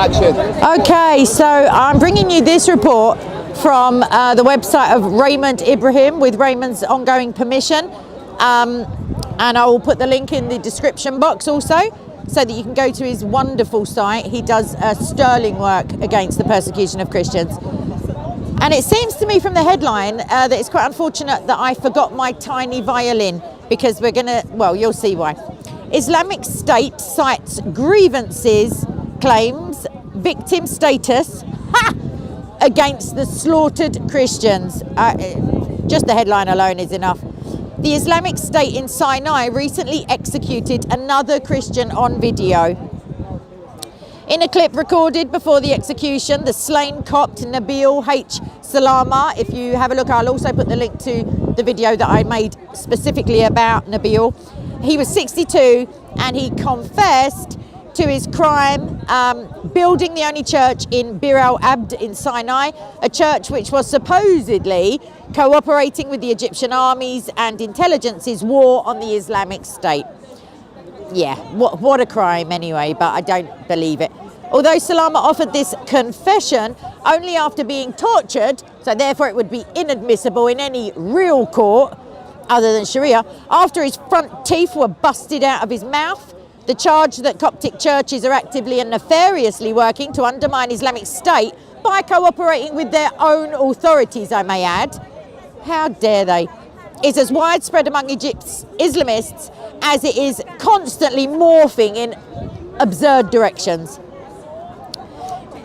Okay, so I'm bringing you this report from the website of Raymond Ibrahim with Raymond's ongoing permission, and I will put the link in the description box also so that you can go to his wonderful site. He does sterling work against the persecution of Christians. And it seems to me from the headline that it's quite unfortunate that I forgot my tiny violin, because we're gonna, well, you'll see why. Islamic State cites grievances, claims victim status against the slaughtered Christians. Just the headline alone is enough. The Islamic State in Sinai recently executed another Christian on video. In a clip recorded before the execution, the slain Copt Nabil H. Salama, if you have a look, I'll also put the link to the video that I made specifically about Nabil. He was 62 and he confessed to his crime, building the only church in Bir al-Abd in Sinai, a church which was supposedly cooperating with the Egyptian armies and intelligence's war on the Islamic State. Yeah, what a crime anyway, but I don't believe it. Although Salama offered this confession only after being tortured, so therefore it would be inadmissible in any real court other than Sharia, after his front teeth were busted out of his mouth. The charge that Coptic churches are actively and nefariously working to undermine Islamic State by cooperating with their own authorities, I may add, how dare they, is as widespread among Egypt's Islamists as it is constantly morphing in absurd directions.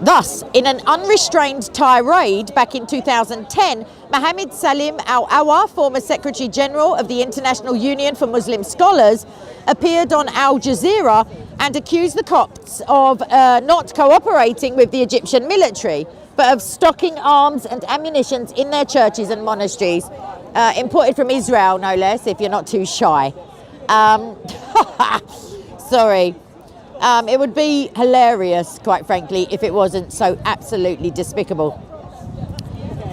Thus, in an unrestrained tirade back in 2010, Mohammed Salim Al-Awa, former Secretary General of the International Union for Muslim Scholars, appeared on Al Jazeera and accused the Copts of not cooperating with the Egyptian military, but of stocking arms and ammunition in their churches and monasteries, imported from Israel, no less, if you're not too shy. Sorry. It would be hilarious, quite frankly, if it wasn't so absolutely despicable.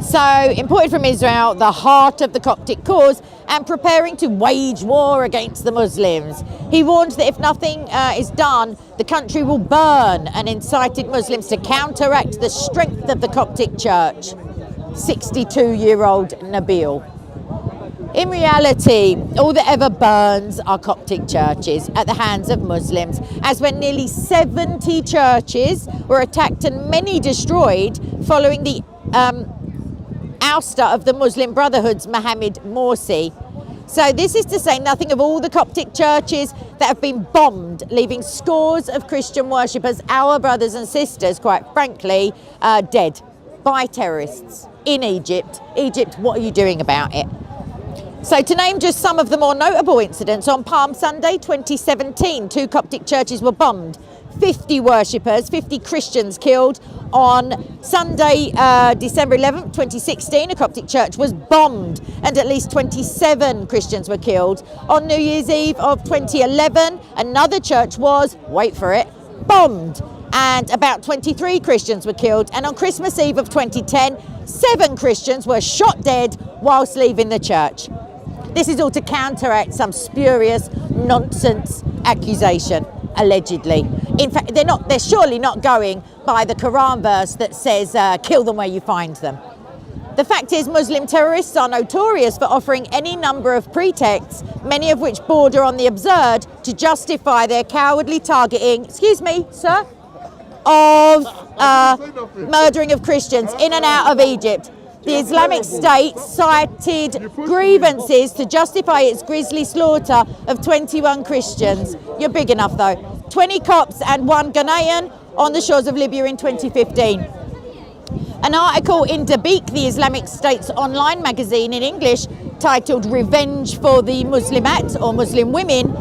So, imported from Israel, the heart of the Coptic cause, and preparing to wage war against the Muslims. He warned that if nothing is done, the country will burn, and incited Muslims to counteract the strength of the Coptic church. 62-year-old Nabil. In reality, all that ever burns are Coptic churches at the hands of Muslims, as when nearly 70 churches were attacked and many destroyed following the ouster of the Muslim Brotherhood's Mohammed Morsi. So this is to say nothing of all the Coptic churches that have been bombed, leaving scores of Christian worshippers, our brothers and sisters, quite frankly, dead by terrorists in Egypt. Egypt, what are you doing about it? So to name just some of the more notable incidents, on Palm Sunday 2017, 2 Coptic churches were bombed, 50 worshippers, 50 Christians killed. On Sunday, December 11th, 2016, a Coptic church was bombed and at least 27 Christians were killed. On New Year's Eve of 2011, another church was, wait for it, bombed, and about 23 Christians were killed. And on Christmas Eve of 2010, 7 Christians were shot dead whilst leaving the church. This is all to counteract some spurious nonsense accusation, allegedly. In fact, they're surely not going by the Quran verse that says, kill them where you find them. The fact is, Muslim terrorists are notorious for offering any number of pretexts, many of which border on the absurd, to justify their cowardly targeting, excuse me, sir, of murdering of Christians in and out of Egypt. The Islamic State cited grievances to justify its grisly slaughter of 21 Christians. You're big enough though. 20 Copts and 1 Ghanaian on the shores of Libya in 2015. An article in Dabiq, the Islamic State's online magazine in English, titled "Revenge for the Muslimat," or Muslim women,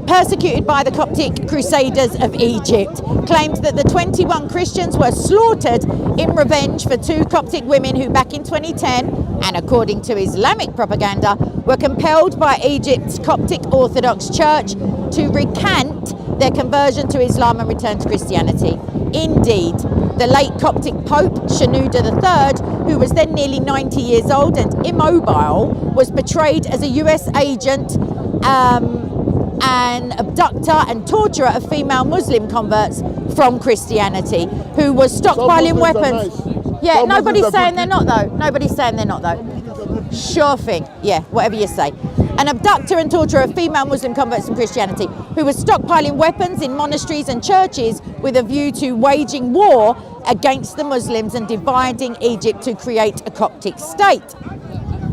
persecuted by the Coptic Crusaders of Egypt, claimed that the 21 Christians were slaughtered in revenge for 2 Coptic women who back in 2010, and according to Islamic propaganda, were compelled by Egypt's Coptic Orthodox Church to recant their conversion to Islam and return to Christianity. Indeed, the late Coptic Pope Shenouda III, who was then nearly 90 years old and immobile, was portrayed as a US agent, an abductor and torturer of female Muslim converts from Christianity, who was stockpiling weapons. Yeah, nobody's saying they're not though. Nobody's saying they're not though. Sure thing. Yeah, whatever you say. An abductor and torturer of female Muslim converts from Christianity who was stockpiling weapons in monasteries and churches with a view to waging war against the Muslims and dividing Egypt to create a Coptic state.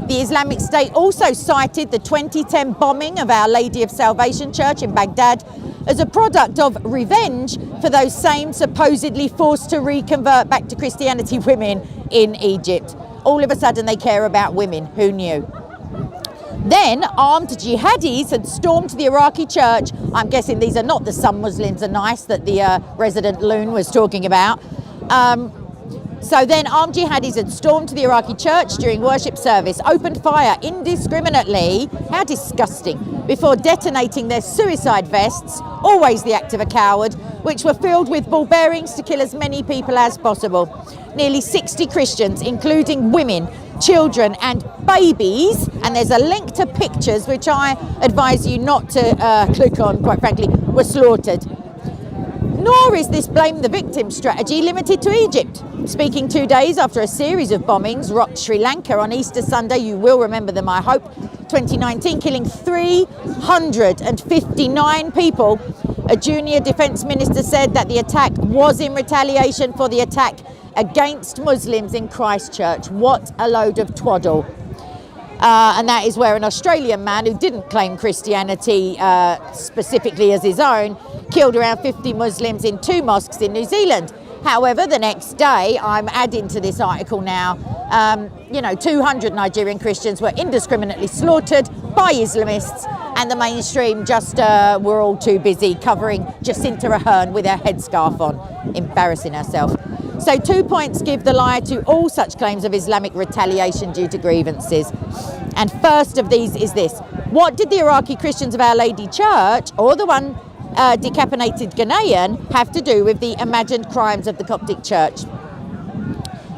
The Islamic State also cited the 2010 bombing of Our Lady of Salvation Church in Baghdad as a product of revenge for those same supposedly forced to reconvert back to Christianity women in Egypt. All of a sudden they care about women. Who knew? Then armed jihadis had stormed the Iraqi church. I'm guessing these are not the "some Muslims are nice" that the resident loon was talking about. So then armed jihadis had stormed the Iraqi church during worship service, opened fire indiscriminately, how disgusting, before detonating their suicide vests, always the act of a coward, which were filled with ball bearings to kill as many people as possible. Nearly 60 Christians, including women, children and babies, and there's a link to pictures which I advise you not to click on, quite frankly, were slaughtered. Nor is this blame the victim strategy limited to Egypt. Speaking 2 days after a series of bombings rocked Sri Lanka on Easter Sunday, you will remember them I hope, 2019, killing 359 people, a junior defence minister said that the attack was in retaliation for the attack against Muslims in Christchurch. What a load of twaddle. And that is where an Australian man who didn't claim Christianity specifically as his own killed around 50 Muslims in 2 mosques in New Zealand. However, the next day, I'm adding to this article now, 200 Nigerian Christians were indiscriminately slaughtered by Islamists, and the mainstream just were all too busy covering Jacinta Ahern with her headscarf on, embarrassing herself. So 2 points give the lie to all such claims of Islamic retaliation due to grievances. And first of these is this: what did the Iraqi Christians of Our Lady Church, or the one decapitated Ghanaian, have to do with the imagined crimes of the Coptic Church?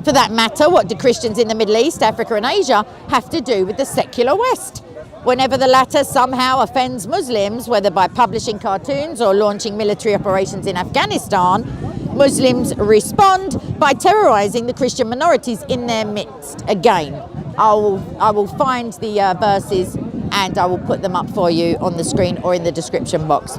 For that matter, what do Christians in the Middle East, Africa and Asia have to do with the secular West? Whenever the latter somehow offends Muslims, whether by publishing cartoons or launching military operations in Afghanistan, Muslims respond by terrorizing the Christian minorities in their midst. Again, I will find the verses and I will put them up for you on the screen or in the description box.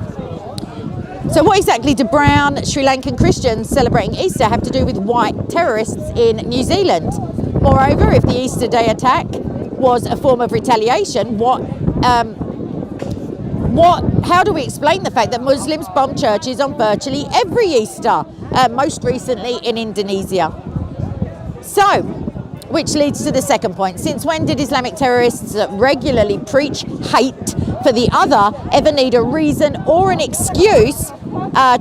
So what exactly do brown Sri Lankan Christians celebrating Easter have to do with white terrorists in New Zealand? Moreover, if the Easter Day attack was a form of retaliation, how do we explain the fact that Muslims bomb churches on virtually every Easter, most recently in Indonesia? So, which leads to the second point. Since when did Islamic terrorists that regularly preach hate for the other ever need a reason or an excuse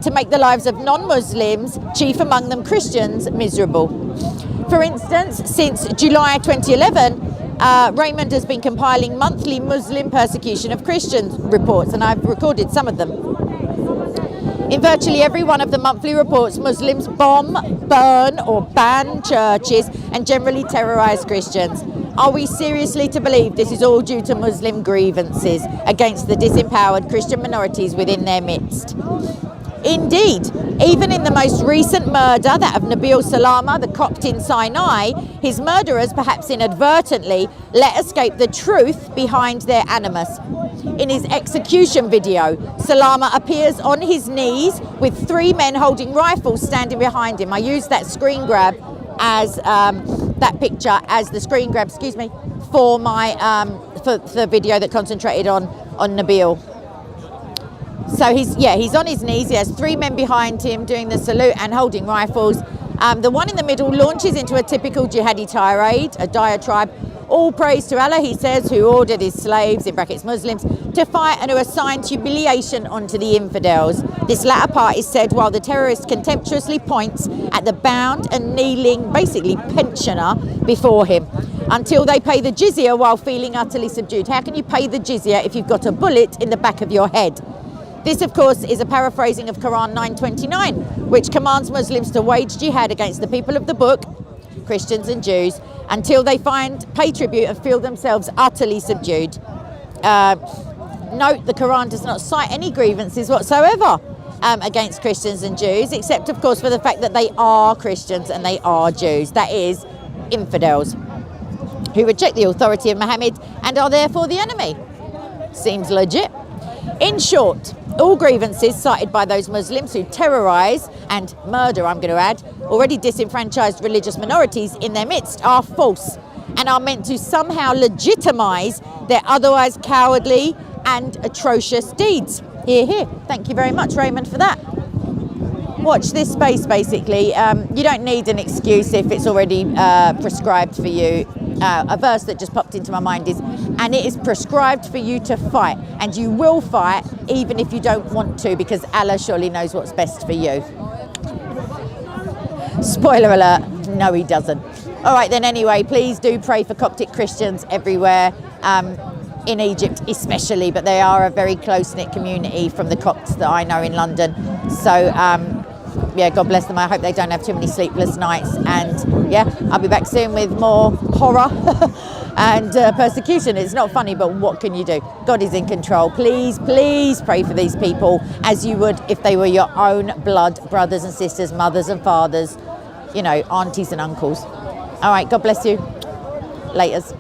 to make the lives of non-Muslims, chief among them Christians, miserable? For instance, since July 2011, Raymond has been compiling monthly Muslim persecution of Christians reports, and I've recorded some of them. In virtually every one of the monthly reports, Muslims bomb, burn or ban churches and generally terrorize Christians. Are we seriously to believe this is all due to Muslim grievances against the disempowered Christian minorities within their midst? Indeed, even in the most recent murder, that of Nabil Salama, the Copt in Sinai, his murderers, perhaps inadvertently, let escape the truth behind their animus. In his execution video, Salama appears on his knees with 3 men holding rifles standing behind him. I used that screen grab as that picture as the screen grab, for my for the video that concentrated on Nabil. So he's on his knees. He has 3 men behind him doing the salute and holding rifles. The one in the middle launches into a typical jihadi tirade, a diatribe. All praise to Allah, he says, who ordered his slaves, in brackets Muslims, to fight and who assigned humiliation onto the infidels. This latter part is said while the terrorist contemptuously points at the bound and kneeling, basically pensioner, before him, until they pay the jizya while feeling utterly subdued. How can you pay the jizya if you've got a bullet in the back of your head? This, of course, is a paraphrasing of Quran 9:29, which commands Muslims to wage jihad against the people of the book, Christians and Jews, until they pay tribute and feel themselves utterly subdued. Note, the Quran does not cite any grievances whatsoever. against Christians and Jews, except of course for the fact that they are Christians and they are Jews. That is, infidels who reject the authority of Muhammad and are therefore the enemy. Seems legit. In short, all grievances cited by those Muslims who terrorise and murder, I'm going to add, already disenfranchised religious minorities in their midst are false and are meant to somehow legitimise their otherwise cowardly and atrocious deeds. Hear, hear. Thank you very much, Raymond, for that. Watch this space, basically. You don't need an excuse if it's already prescribed for you. A verse that just popped into my mind is, and it is prescribed for you to fight, and you will fight even if you don't want to, because Allah surely knows what's best for you. Spoiler alert, no he doesn't. All right then, anyway, please do pray for Coptic Christians everywhere, in Egypt especially, but they are a very close-knit community from the Copts that I know in London. So yeah, God bless them. I hope they don't have too many sleepless nights. And yeah, I'll be back soon with more horror and persecution. It's not funny, but what can you do? God is in control. Please, please pray for these people as you would if they were your own blood brothers and sisters, mothers and fathers, you know, aunties and uncles. All right, God bless you. Laters.